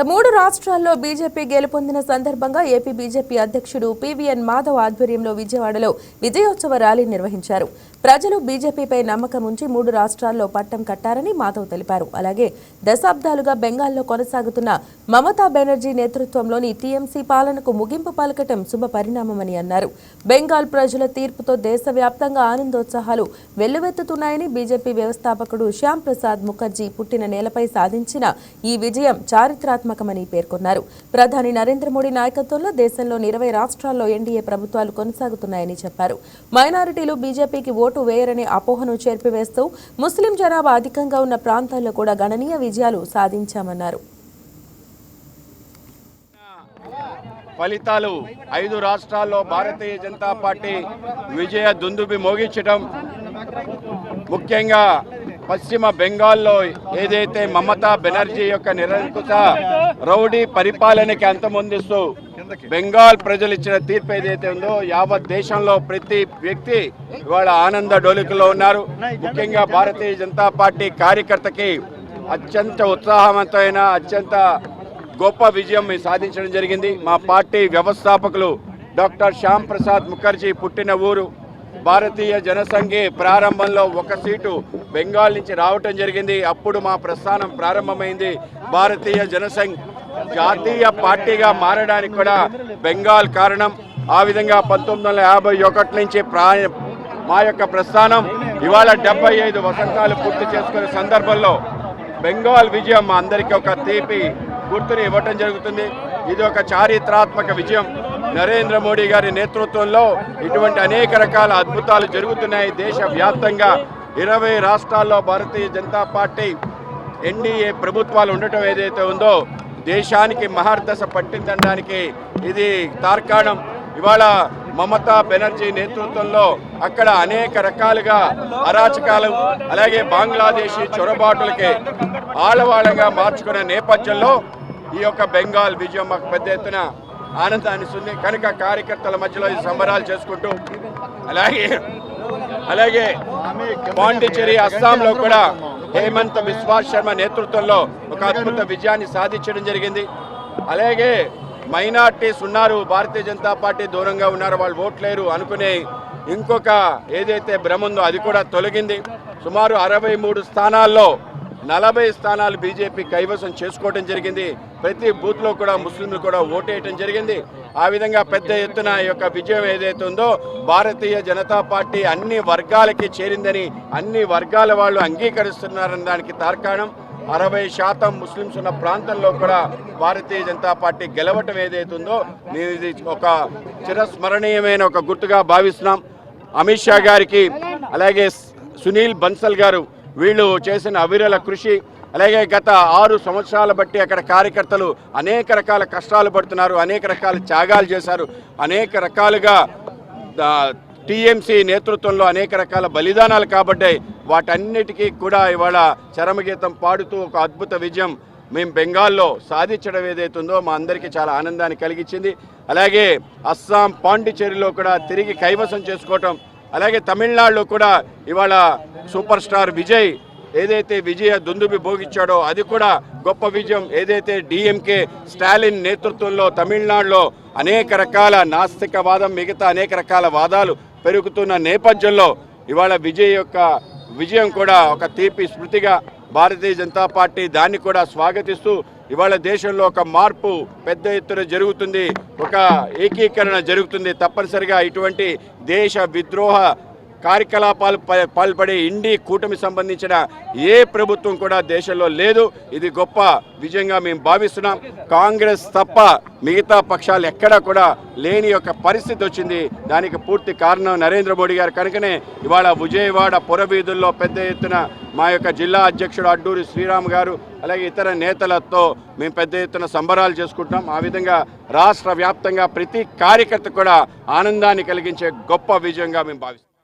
మూడు రాష్ట్రాల్లో బీజేపీ గెలుపొందిన సందర్భంగా ఏపీ బీజేపీ అధ్యక్షుడు పీవీఎన్ మాధవ్ ఆధ్వర్యంలో విజయవాడలో విజయోత్సవ ర్యాలీ నిర్వహించారు. ప్రజలు బీజేపీపై నమ్మకం ఉంచి మూడు రాష్ట్రాల్లో పట్టం కట్టారని మాధవ్ తెలిపారు. అలాగే దశాబ్దాలుగా బెంగాల్లో కొనసాగుతున్న మమతా బెనర్జీ నేతృత్వంలోని టీఎంసీ పాలనకు ముగింపు పలకటం శుభ పరిణామమని అన్నారు. బెంగాల్ ప్రజల తీర్పుతో దేశవ్యాప్తంగా ఆనందోత్సాహాలు వెల్లువెత్తుతున్నాయని బీజేపీ వ్యవస్థాపకుడు శ్యామ్ ప్రసాద్ ముఖర్జీ పుట్టిన నేలపై సాధించిన ఈ విజయం చారిత్రాత్మకమని పేర్కొన్నారు. ప్రధాని నరేంద్ర మోడీ నాయకత్వంలో దేశంలోని 20 రాష్ట్రాల్లో ఎన్డీఏ ప్రభుత్వాలు కొనసాగుతున్నాయని చెప్పారు. మైనారిటీలు బీజేపీకి ఓటు వేయరనే అపోహను చేర్పివేస్తూ ముస్లిం జనాభా అధికంగా ఉన్న ప్రాంతాల్లో కూడా గణనీయ విజయాలు సాధించామన్నారు. ఫలితాలు 5 రాష్ట్రాల్లో భారతీయ జనతా పార్టీ విజయ దుందుబి మోగించడం, ముఖ్యంగా పశ్చిమ బెంగాల్లో ఏదైతే మమతా బెనర్జీ యొక్క నిరంకుశ రౌడీ పరిపాలనకి అంతమొందిస్తూ బెంగాల్ ప్రజలు ఇచ్చిన తీర్పు ఏదైతే ఉందో యావత్ దేశంలో ప్రతి వ్యక్తి ఇవాళ ఆనంద డోలికలో ఉన్నారు. ముఖ్యంగా భారతీయ జనతా పార్టీ కార్యకర్తకి అత్యంత ఉత్సాహవంతమైన అత్యంత గొప్ప విజయం సాధించడం జరిగింది. మా పార్టీ వ్యవస్థాపకులు డాక్టర్ శ్యామ్ ప్రసాద్ ముఖర్జీ పుట్టిన ఊరు. భారతీయ జనసంఘి ప్రారంభంలో 1 సీటు బెంగాల్ నుంచి రావటం జరిగింది. అప్పుడు మా ప్రస్థానం ప్రారంభమైంది. భారతీయ జనసంఘ్ జాతీయ పార్టీగా మారడానికి కూడా బెంగాల్ కారణం. ఆ విధంగా 1951 నుంచి మా యొక్క ప్రస్థానం ఇవాళ 75 వసంతాలు పూర్తి చేసుకునే సందర్భంలో బెంగాల్ విజయం మా అందరికీ ఒక తీపి గుర్తుని ఇవ్వటం జరుగుతుంది. ఇది ఒక చారిత్రాత్మక విజయం. నరేంద్ర మోడీ గారి నేతృత్వంలో ఇటువంటి అనేక రకాల అద్భుతాలు జరుగుతున్నాయి. దేశవ్యాప్తంగా 20 రాష్ట్రాల్లో భారతీయ జనతా పార్టీ ఎన్డీఏ ప్రభుత్వాలు ఉండటం ఏదైతే ఉందో దేశానికి మహర్దశ పట్టిందనడానికి ఇది తార్కాణం. ఇవాళ మమతా బెనర్జీ నేతృత్వంలో అక్కడ అనేక రకాలుగా అరాచకాలు అలాగే బంగ్లాదేశీ చొరబాటులకి ఆలవాళంగా మార్చుకునే నేపథ్యంలో ఈ యొక్క బెంగాల్ విజయం మాకు పెద్ద ఎత్తున ఆనందాన్ని ఇస్తుంది. కనుక కార్యకర్తల మధ్యలో ఈ సంబరాలు చేసుకుంటూ అలాగే పాండిచ్చేరి అస్సాంలో కూడా హేమంత్ బిశ్వా శర్మ నేతృత్వంలో ఒక అద్భుత విజయాన్ని సాధించడం జరిగింది. అలాగే మైనార్టీస్ ఉన్నారు, భారతీయ జనతా పార్టీ దూరంగా ఉన్నారు, వాళ్ళు ఓట్లేరు అనుకునే ఇంకొక ఏదైతే భ్రమ ఉందో అది కూడా తొలగింది. సుమారు 63 స్థానాల్లో 40 స్థానాలు బీజేపీ కైవసం చేసుకోవడం జరిగింది. ప్రతి బూత్లో కూడా ముస్లింలు కూడా ఓటేయటం జరిగింది. ఆ విధంగా పెద్ద ఎత్తున ఈ యొక్క విజయం ఏదైతే ఉందో భారతీయ జనతా పార్టీ అన్ని వర్గాలకి చేరిందని అన్ని వర్గాల వాళ్ళు అంగీకరిస్తున్నారన్న దానికి తార్కాణం 60% ముస్లింస్ ఉన్న ప్రాంతంలో కూడా భారతీయ జనతా పార్టీ గెలవటం ఏదైతే ఉందో ఇది ఒక చిరస్మరణీయమైన ఒక గుర్తుగా భావిస్తున్నాం. అమిత్ షా గారికి అలాగే సునీల్ బన్సల్ గారు వీళ్ళు చేసిన అవిరల కృషి, అలాగే గత 6 సంవత్సరాల బట్టి అక్కడ కార్యకర్తలు అనేక రకాల కష్టాలు పడుతున్నారు, అనేక రకాల త్యాగాలు చేశారు, అనేక రకాలుగా టీఎంసీ నేతృత్వంలో అనేక రకాల బలిదానాలు కాబట్టాయి. వాటన్నిటికీ కూడా ఇవాళ చరమగీతం పాడుతూ ఒక అద్భుత విజయం మేము బెంగాల్లో సాధించడం ఏదైతుందో మా అందరికీ చాలా ఆనందాన్ని కలిగించింది. అలాగే అస్సాం పాండిచ్చేరిలో కూడా తిరిగి కైవసం చేసుకోవటం, అలాగే తమిళనాడులో కూడా ఇవాళ సూపర్ స్టార్ విజయ్ ఏదైతే విజయ దుందుబి భోగించాడో అది కూడా గొప్ప విజయం. ఏదైతే డిఎంకే స్టాలిన్ నేతృత్వంలో తమిళనాడులో అనేక రకాల నాస్తికవాదం మిగతా అనేక రకాల వాదాలు పెరుగుతున్న నేపథ్యంలో ఇవాళ విజయ్ యొక్క విజయం కూడా ఒక తీపి స్మృతిగా భారతీయ జనతా పార్టీ దాన్ని కూడా స్వాగతిస్తూ ఇవాళ దేశంలో ఒక మార్పు పెద్ద ఎత్తున జరుగుతుంది, ఒక ఏకీకరణ జరుగుతుంది. తప్పనిసరిగా ఇటువంటి దేశ విద్రోహ కార్యకలాపాలు పాల్పడే ఇండి కూటమి సంబంధించిన ఏ ప్రభుత్వం కూడా దేశంలో లేదు. ఇది గొప్ప విజయంగా మేము భావిస్తున్నాం. కాంగ్రెస్ తప్ప మిగతా పక్షాలు ఎక్కడా కూడా లేని యొక్క పరిస్థితి వచ్చింది. దానికి పూర్తి కారణం నరేంద్ర మోడీ గారు. కనుకనే ఇవాళ విజయవాడ పురవీధుల్లో పెద్ద ఎత్తున మా యొక్క జిల్లా అధ్యక్షుడు అడ్డూరి శ్రీరామ్ గారు అలాగే ఇతర నేతలతో మేము పెద్ద ఎత్తున సంబరాలు చేసుకుంటున్నాం. ఆ విధంగా రాష్ట్ర వ్యాప్తంగా ప్రతి కార్యకర్త కూడా ఆనందాన్ని కలిగించే గొప్ప విజయంగా మేము భావిస్తాం.